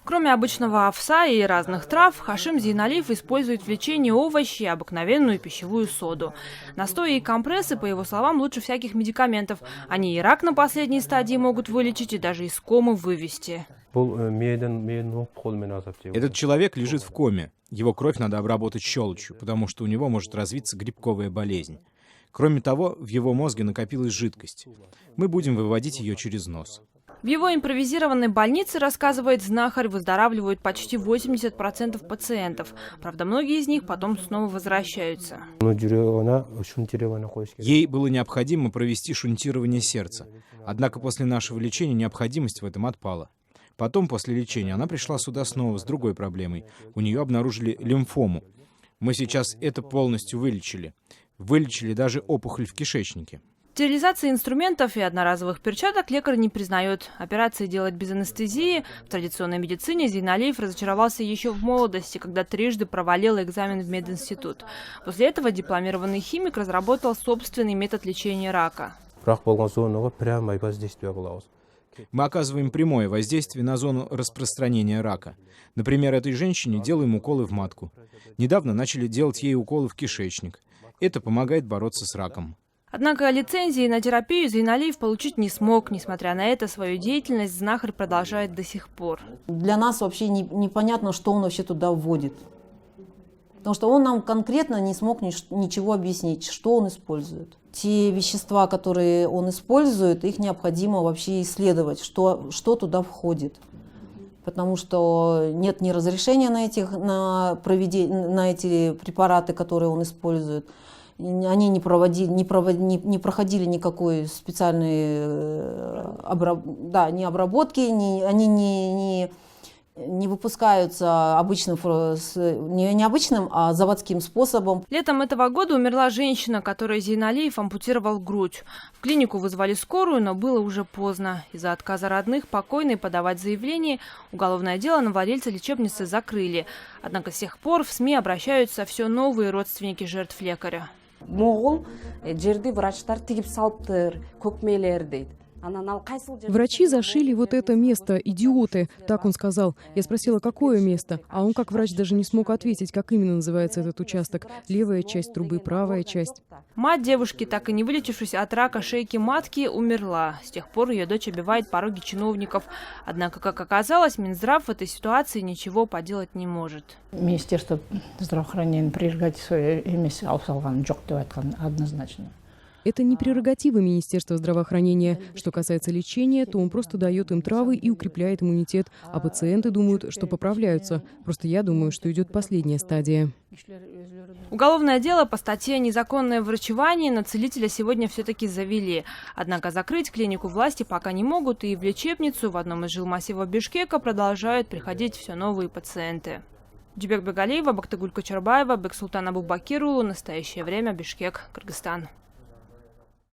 Кроме обычного овса и разных трав, Хашим Зейналиев использует в лечении овощи и обыкновенную пищевую соду. Настои и компрессы, по его словам, лучше всяких медикаментов. Они и рак на последней стадии могут вылечить, и даже из комы вывести. Этот человек лежит в коме. Его кровь надо обработать щелочью, потому что у него может развиться грибковая болезнь. Кроме того, в его мозге накопилась жидкость. Мы будем выводить ее через нос. В его импровизированной больнице, рассказывает знахарь, выздоравливают почти 80% пациентов. Правда, многие из них потом снова возвращаются. Ей было необходимо провести шунтирование сердца. Однако после нашего лечения необходимость в этом отпала. Потом, после лечения, она пришла сюда снова с другой проблемой. У нее обнаружили лимфому. Мы сейчас это полностью вылечили. Вылечили даже опухоль в кишечнике. Стерилизации инструментов и одноразовых перчаток лекарь не признает. Операции делать без анестезии. В традиционной медицине Зейналиев разочаровался еще в молодости, когда трижды провалил экзамен в мединститут. После этого дипломированный химик разработал собственный метод лечения рака. Мы оказываем прямое воздействие на зону распространения рака. Например, этой женщине делаем уколы в матку. Недавно начали делать ей уколы в кишечник. Это помогает бороться с раком. Однако лицензии на терапию Зейналиев получить не смог. Несмотря на это, свою деятельность знахарь продолжает до сих пор. Для нас вообще непонятно, что он вообще туда вводит. Потому что он нам конкретно не смог ничего объяснить, что он использует. Те вещества, которые он использует, их необходимо вообще исследовать, что туда входит. Потому что нет ни разрешения на эти препараты, которые он использует. Они не проходили никакой специальной обработки, они не выпускаются не обычным, а заводским способом. Летом этого года умерла женщина, которой Зейналиев ампутировал грудь. В клинику вызвали скорую, но было уже поздно. Из-за отказа родных покойной подавать заявление уголовное дело на владельца лечебницы закрыли. Однако с тех пор в СМИ обращаются все новые родственники жертв лекаря. Врачи зашили вот это место, идиоты, так он сказал. Я спросила, какое место, а он как врач даже не смог ответить, как именно называется этот участок. Левая часть трубы, правая часть. Мать девушки, так и не вылечившись от рака шейки матки, умерла. С тех пор ее дочь обивает пороги чиновников. Однако, как оказалось, Минздрав в этой ситуации ничего поделать не может. Министерство здравоохранения прерогатив свое эмес алсалган жок деп айткан однозначно. Это не прерогатива Министерства здравоохранения. Что касается лечения, то он просто дает им травы и укрепляет иммунитет, а пациенты думают, что поправляются. Просто я думаю, что идет последняя стадия. Уголовное дело по статье «Незаконное врачевание» на целителя сегодня все-таки завели. Однако закрыть клинику власти пока не могут, и в лечебницу в одном из жилмассивов Бишкека продолжают приходить все новые пациенты. Джубек Бегалиева, Бактыгуль Кочарбаева, Бексултан Абубакирулу. Настоящее время. Бишкек, Кыргызстан.